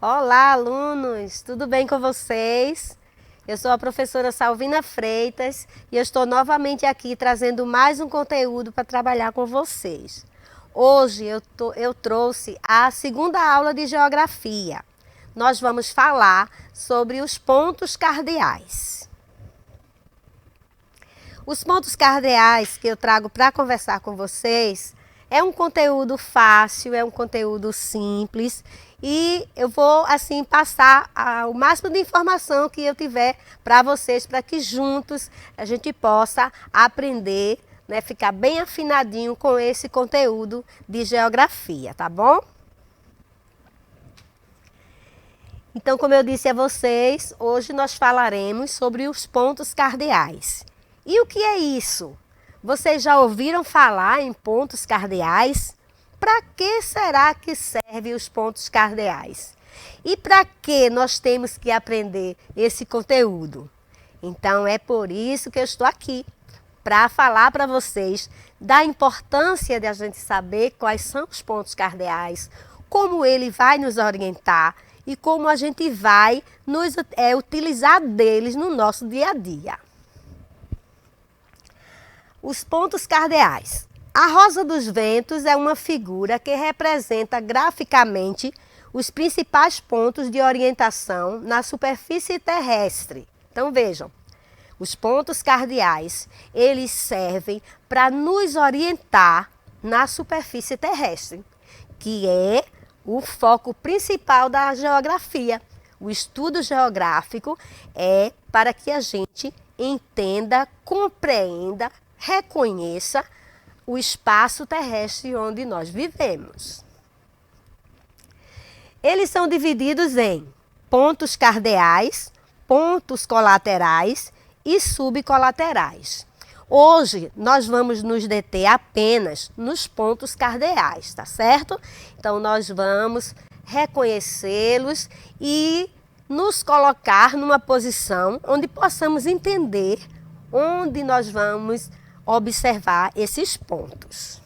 Olá, alunos! Tudo bem com vocês? Eu sou a professora Salvina Freitas e eu estou novamente aqui trazendo mais um conteúdo para trabalhar com vocês. Hoje eu trouxe a segunda aula de Geografia. Nós vamos falar sobre os pontos cardeais. Os pontos cardeais que eu trago para conversar com vocês é um conteúdo fácil, é um conteúdo simples e eu vou assim passar o máximo de informação que eu tiver para vocês, para que juntos a gente possa aprender, né, ficar bem afinadinho com esse conteúdo de geografia, tá bom? Então, como eu disse a vocês, hoje nós falaremos sobre os pontos cardeais. E o que é isso? Vocês já ouviram falar em pontos cardeais? Para que será que servem os pontos cardeais? E para que nós temos que aprender esse conteúdo? Então é por isso que eu estou aqui, para falar para vocês da importância de a gente saber quais são os pontos cardeais, como ele vai nos orientar e como a gente vai utilizar deles no nosso dia a dia. Os pontos cardeais. A rosa dos ventos é uma figura que representa graficamente os principais pontos de orientação na superfície terrestre. Então vejam, os pontos cardeais, eles servem para nos orientar na superfície terrestre, que é o foco principal da geografia. O estudo geográfico é para que a gente entenda, compreenda, reconheça o espaço terrestre onde nós vivemos. Eles são divididos em pontos cardeais, pontos colaterais e subcolaterais. Hoje nós vamos nos deter apenas nos pontos cardeais, tá certo? Então nós vamos reconhecê-los e nos colocar numa posição onde possamos entender onde nós vamos observar esses pontos.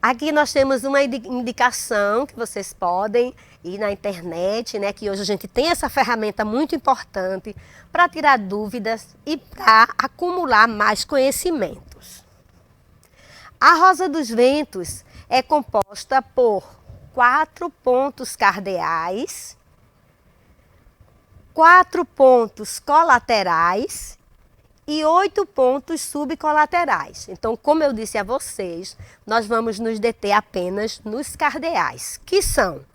Aqui nós temos uma indicação que vocês podem ir na internet, né, que hoje a gente tem essa ferramenta muito importante para tirar dúvidas e para acumular mais conhecimentos. A rosa dos ventos é composta por 4 pontos cardeais, 4 pontos colaterais e 8 pontos subcolaterais. Então, como eu disse a vocês, nós vamos nos deter apenas nos cardeais, que são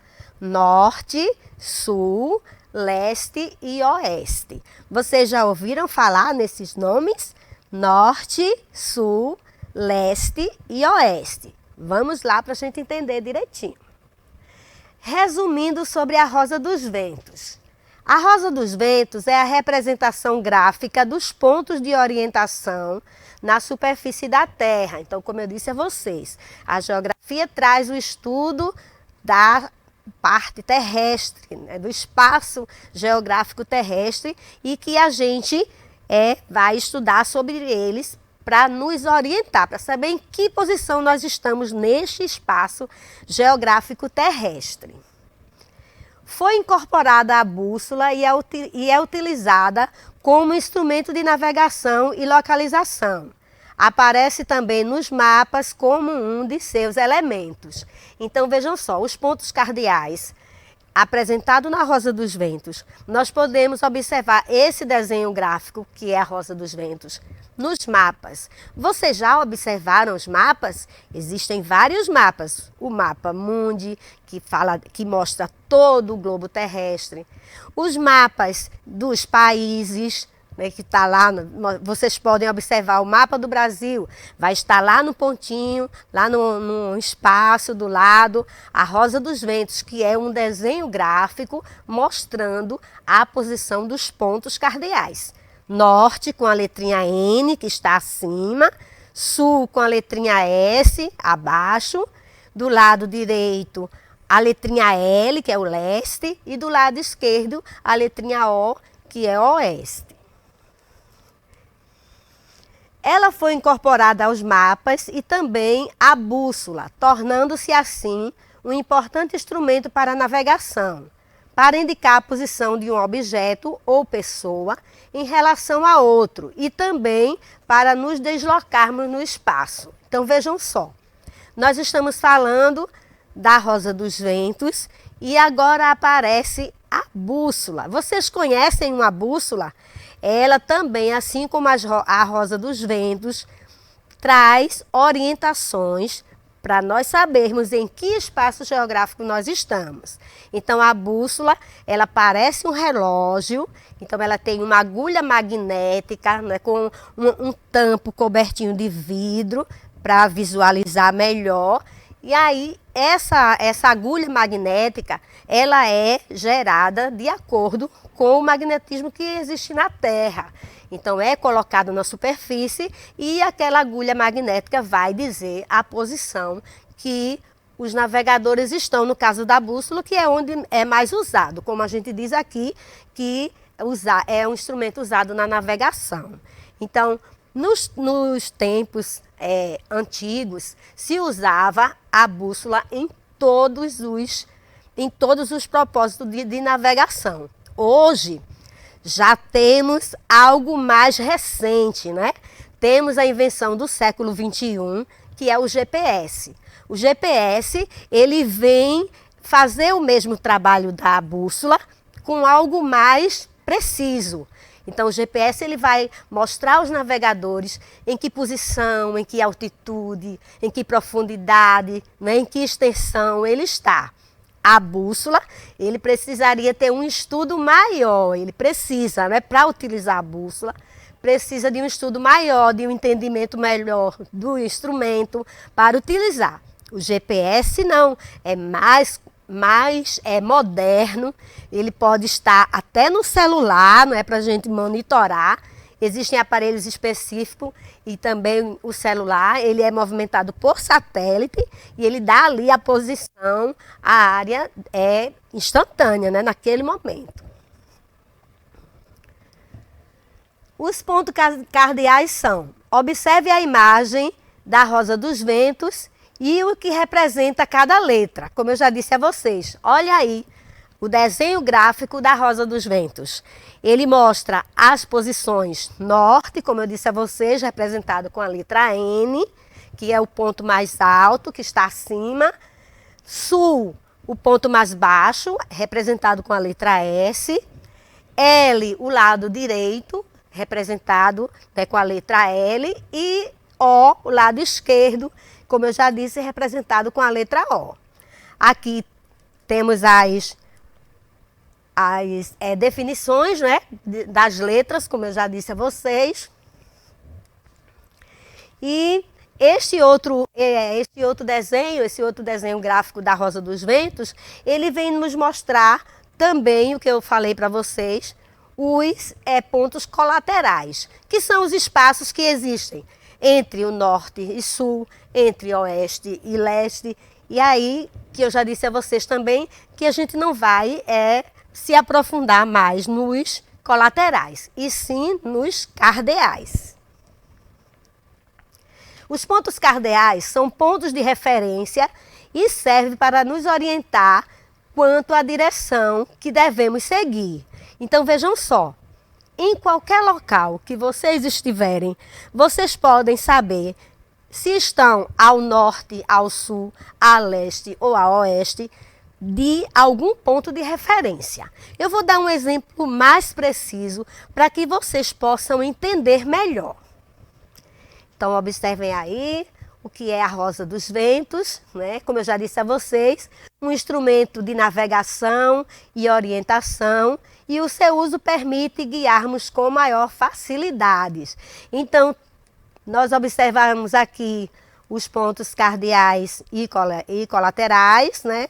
norte, sul, leste e oeste. Vocês já ouviram falar nesses nomes? Norte, sul, leste e oeste. Vamos lá para a gente entender direitinho. Resumindo sobre a rosa dos ventos. A rosa dos ventos é a representação gráfica dos pontos de orientação na superfície da Terra. Então, como eu disse a vocês, a geografia traz o estudo da parte terrestre, né, do espaço geográfico terrestre e que a gente vai estudar sobre eles para nos orientar, para saber em que posição nós estamos neste espaço geográfico terrestre. Foi incorporada a bússola e é utilizada como instrumento de navegação e localização. Aparece também nos mapas como um de seus elementos. Então vejam só, os pontos cardeais apresentados na rosa dos ventos. Nós podemos observar esse desenho gráfico, que é a rosa dos ventos, nos mapas. Vocês já observaram os mapas? Existem vários mapas. O mapa Mundi, que mostra todo o globo terrestre. Os mapas dos países, né, que está lá, vocês podem observar o mapa do Brasil, vai estar lá no pontinho, lá no espaço do lado, a rosa dos ventos, que é um desenho gráfico mostrando a posição dos pontos cardeais. Norte com a letrinha N, que está acima, sul com a letrinha S, abaixo, do lado direito a letrinha L, que é o leste, e do lado esquerdo a letrinha O, que é o oeste. Ela foi incorporada aos mapas e também à bússola, tornando-se assim um importante instrumento para a navegação, para indicar a posição de um objeto ou pessoa em relação a outro e também para nos deslocarmos no espaço. Então vejam só, nós estamos falando da rosa dos ventos e agora aparece a bússola. Vocês conhecem uma bússola? Ela também, assim como a rosa dos ventos, traz orientações para nós sabermos em que espaço geográfico nós estamos. Então a bússola, ela parece um relógio, então ela tem uma agulha magnética, né, com um tampo cobertinho de vidro para visualizar melhor. E aí essa agulha magnética, ela é gerada de acordo com o magnetismo que existe na Terra. Então é colocado na superfície e aquela agulha magnética vai dizer a posição que os navegadores estão, no caso da bússola, que é onde é mais usado, como a gente diz aqui, que é um instrumento usado na navegação. Então, nos tempos antigos, se usava a bússola em todos os propósitos de navegação. Hoje, já temos algo mais recente, né? Temos a invenção do século XXI, que é o GPS. O GPS, ele vem fazer o mesmo trabalho da bússola com algo mais preciso. Então o GPS ele vai mostrar aos navegadores em que posição, em que altitude, em que profundidade, né, em que extensão ele está. A bússola, ele precisaria ter um estudo maior, ele precisa, né, para utilizar a bússola, precisa de um estudo maior, de um entendimento melhor do instrumento para utilizar. O GPS não, é mais moderno, ele pode estar até no celular, não é, para a gente monitorar. Existem aparelhos específicos e também o celular, ele é movimentado por satélite e ele dá ali a posição, a área é instantânea, né, naquele momento. Os pontos cardeais são, observe a imagem da rosa dos ventos e o que representa cada letra. Como eu já disse a vocês, olha aí o desenho gráfico da rosa dos ventos. Ele mostra as posições norte, como eu disse a vocês, representado com a letra N, que é o ponto mais alto, que está acima. Sul, o ponto mais baixo, representado com a letra S. L, o lado direito, representado, né, com a letra L. E O, o lado esquerdo, como eu já disse, representado com a letra O. Aqui temos as definições, né, das letras, como eu já disse a vocês. E este outro desenho gráfico da rosa dos ventos, ele vem nos mostrar também o que eu falei para vocês, os pontos colaterais, que são os espaços que existem entre o norte e sul, entre oeste e leste. E aí, que eu já disse a vocês também, que a gente não vai se aprofundar mais nos colaterais, e sim nos cardeais. Os pontos cardeais são pontos de referência e servem para nos orientar quanto à direção que devemos seguir. Então vejam só, em qualquer local que vocês estiverem, vocês podem saber se estão ao norte, ao sul, a leste ou a oeste, de algum ponto de referência. Eu vou dar um exemplo mais preciso para que vocês possam entender melhor. Então, observem aí o que é a rosa dos ventos, né? Como eu já disse a vocês, um instrumento de navegação e orientação, e o seu uso permite guiarmos com maior facilidade. Então, nós observamos aqui os pontos cardeais e colaterais, né?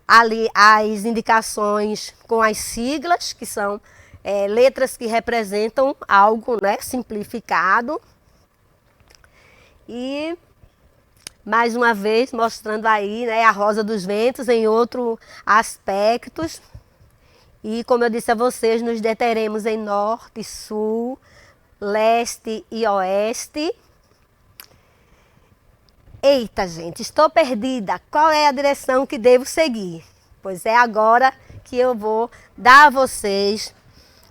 Ali as indicações com as siglas, que são letras que representam algo, né, simplificado. E mais uma vez mostrando aí, né, a rosa dos ventos em outros aspectos. E como eu disse a vocês, nos deteremos em norte, sul, leste e oeste. Eita, gente, estou perdida. Qual é a direção que devo seguir? Pois é agora que eu vou dar a vocês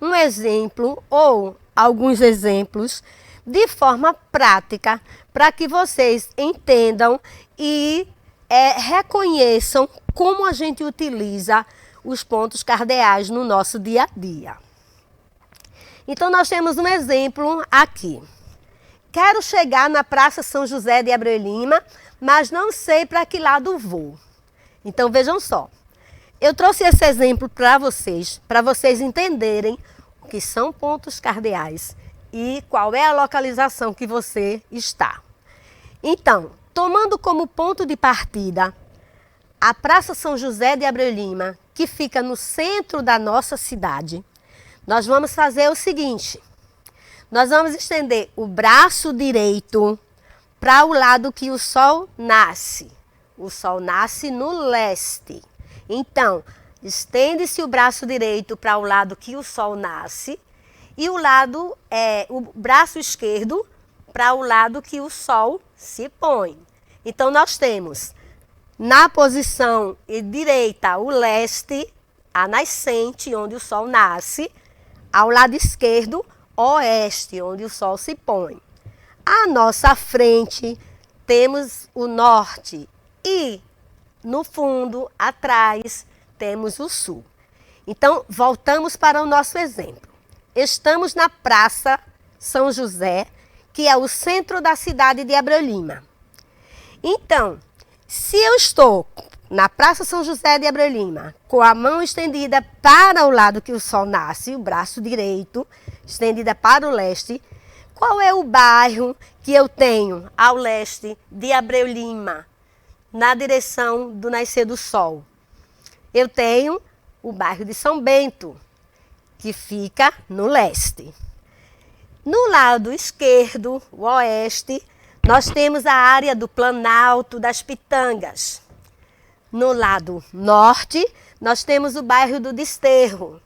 um exemplo ou alguns exemplos de forma prática para que vocês entendam e reconheçam como a gente utiliza os pontos cardeais no nosso dia a dia. Então, nós temos um exemplo aqui. Quero chegar na Praça São José de Abreu Lima, mas não sei para que lado vou. Então, vejam só. Eu trouxe esse exemplo para vocês entenderem o que são pontos cardeais e qual é a localização que você está. Então, tomando como ponto de partida a Praça São José de Abreu Lima, que fica no centro da nossa cidade, nós vamos fazer o seguinte. Nós vamos estender o braço direito para o lado que o sol nasce. O sol nasce no leste. Então, estende-se o braço direito para o lado que o sol nasce e o braço esquerdo para o lado que o sol se põe. Então, nós temos na posição direita o leste, a nascente, onde o sol nasce, ao lado esquerdo, oeste, onde o sol se põe. À nossa frente, temos o norte e, no fundo, atrás, temos o sul. Então, voltamos para o nosso exemplo. Estamos na Praça São José, que é o centro da cidade de Abreu Lima. Então, se eu estou na Praça São José de Abreu Lima, com a mão estendida para o lado que o sol nasce, o braço direito estendida para o leste, qual é o bairro que eu tenho ao leste de Abreu Lima, na direção do nascer do sol? Eu tenho o bairro de São Bento, que fica no leste. No lado esquerdo, o oeste, nós temos a área do Planalto das Pitangas. No lado norte, nós temos o bairro do Desterro.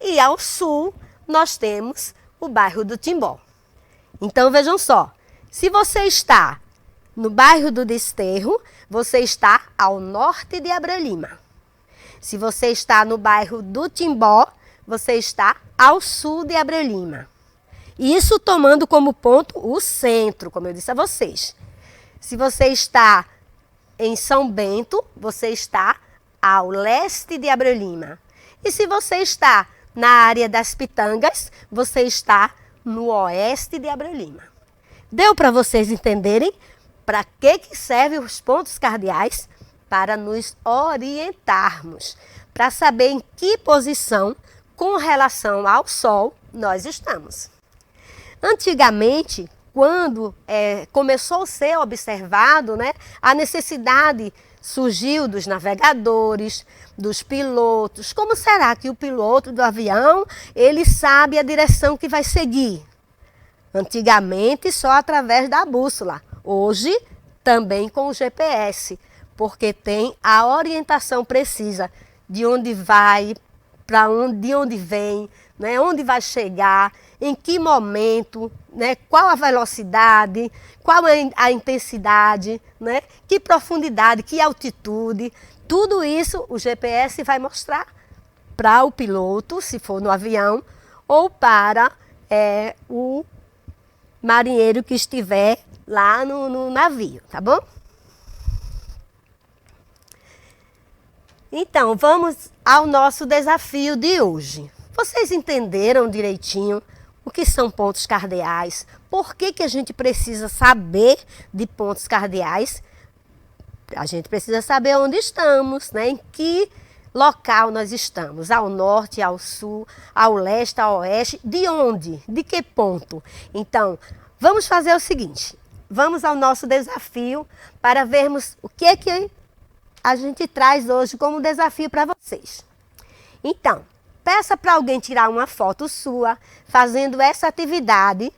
E ao sul, nós temos o bairro do Timbó. Então, vejam só, se você está no bairro do Desterro, você está ao norte de Abreu Lima. Se você está no bairro do Timbó, você está ao sul de Abreu Lima. Isso tomando como ponto o centro, como eu disse a vocês. Se você está em São Bento, você está ao leste de Abreu Lima. E se você está na área das Pitangas, você está no oeste de Abreu Lima. Deu para vocês entenderem para que servem os pontos cardeais? Para nos orientarmos, para saber em que posição, com relação ao sol, nós estamos. Antigamente, quando começou a ser observado, a necessidade surgiu dos navegadores, dos pilotos. Como será que o piloto do avião, ele sabe a direção que vai seguir? Antigamente, só através da bússola. Hoje, também com o GPS, porque tem a orientação precisa de onde vai, de onde vem, onde vai chegar, em que momento, qual a velocidade, qual a intensidade, que profundidade, que altitude. Tudo isso o GPS vai mostrar para o piloto, se for no avião, ou para o marinheiro que estiver lá no navio, tá bom? Então, vamos ao nosso desafio de hoje. Vocês entenderam direitinho o que são pontos cardeais? Por que a gente precisa saber de pontos cardeais? A gente precisa saber onde estamos, em que local nós estamos, ao norte, ao sul, ao leste, ao oeste, de onde? De que ponto? Então, vamos fazer o seguinte, vamos ao nosso desafio para vermos o que a gente traz hoje como desafio para vocês. Então, peça para alguém tirar uma foto sua fazendo essa atividade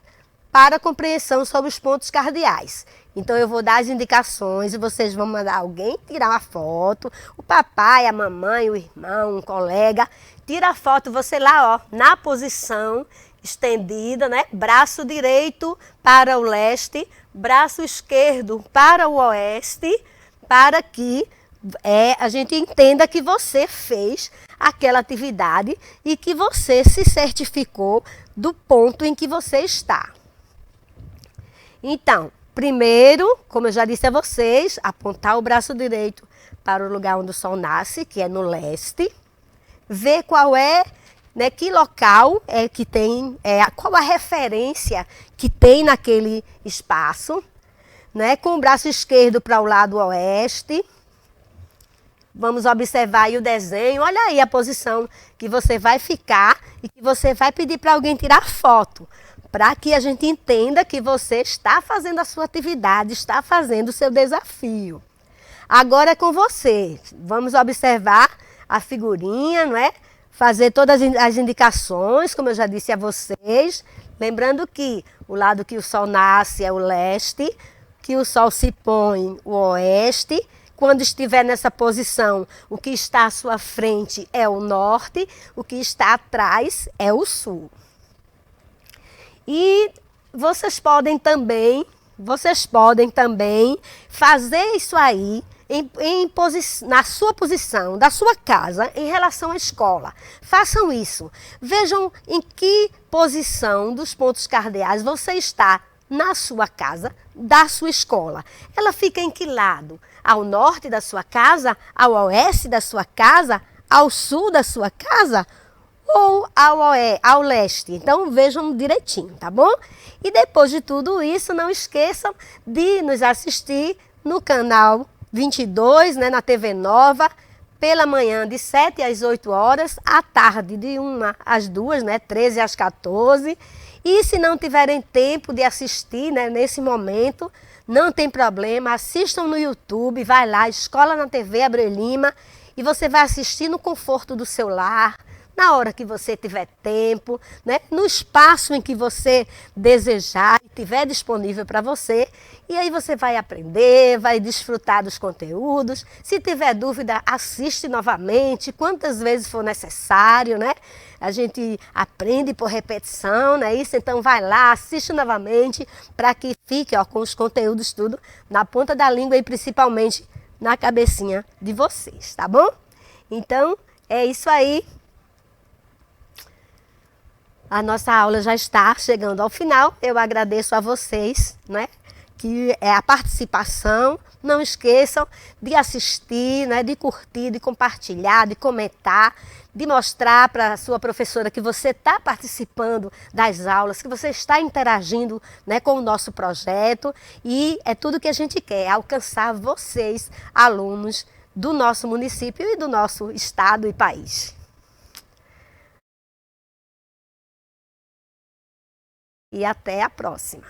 para compreensão sobre os pontos cardeais. Então, eu vou dar as indicações e vocês vão mandar alguém tirar uma foto, o papai, a mamãe, o irmão, um colega. Tira a foto, você lá, na posição estendida, né? Braço direito para o leste, braço esquerdo para o oeste, para que a gente entenda que você fez aquela atividade e que você se certificou do ponto em que você está. Então, primeiro, como eu já disse a vocês, apontar o braço direito para o lugar onde o sol nasce, que é no leste, ver qual é, né, que local é que tem, qual a referência que tem naquele espaço, né, com o braço esquerdo para o lado oeste. Vamos observar aí o desenho, olha aí a posição que você vai ficar e que você vai pedir para alguém tirar foto, para que a gente entenda que você está fazendo a sua atividade, está fazendo o seu desafio. Agora é com você, vamos observar a figurinha, não é? Fazer todas as indicações, como eu já disse a vocês, lembrando que o lado que o sol nasce é o leste, que o sol se põe o oeste. Quando estiver nessa posição, o que está à sua frente é o norte, o que está atrás é o sul. E vocês podem também fazer isso aí na sua posição, da sua casa, em relação à escola. Façam isso. Vejam em que posição dos pontos cardeais você está na sua casa, da sua escola. Ela fica em que lado? Ao norte da sua casa? Ao oeste da sua casa? Ao sul da sua casa? Ou ao leste? Então vejam direitinho, tá bom? E depois de tudo isso, não esqueçam de nos assistir no canal 22, né, na TV Nova, pela manhã de 7 às 8 horas, à tarde de 1 às 2, né, 13 às 14. E se não tiverem tempo de assistir, né, nesse momento, não tem problema, assistam no YouTube, vai lá, Escola na TV Abreu Lima, e você vai assistir no conforto do seu lar, na hora que você tiver tempo, né, no espaço em que você desejar e tiver disponível para você. E aí você vai aprender, vai desfrutar dos conteúdos. Se tiver dúvida, assiste novamente, quantas vezes for necessário, né? A gente aprende por repetição, não é isso? Então vai lá, assiste novamente, para que fique, ó, com os conteúdos tudo na ponta da língua e principalmente na cabecinha de vocês, tá bom? Então, é isso aí. A nossa aula já está chegando ao final. Eu agradeço a vocês, né, que é a participação. Não esqueçam de assistir, né, de curtir, de compartilhar, de comentar, de mostrar para a sua professora que você está participando das aulas, que você está interagindo, né, com o nosso projeto. E é tudo que a gente quer, alcançar vocês, alunos do nosso município e do nosso estado e país. E até a próxima.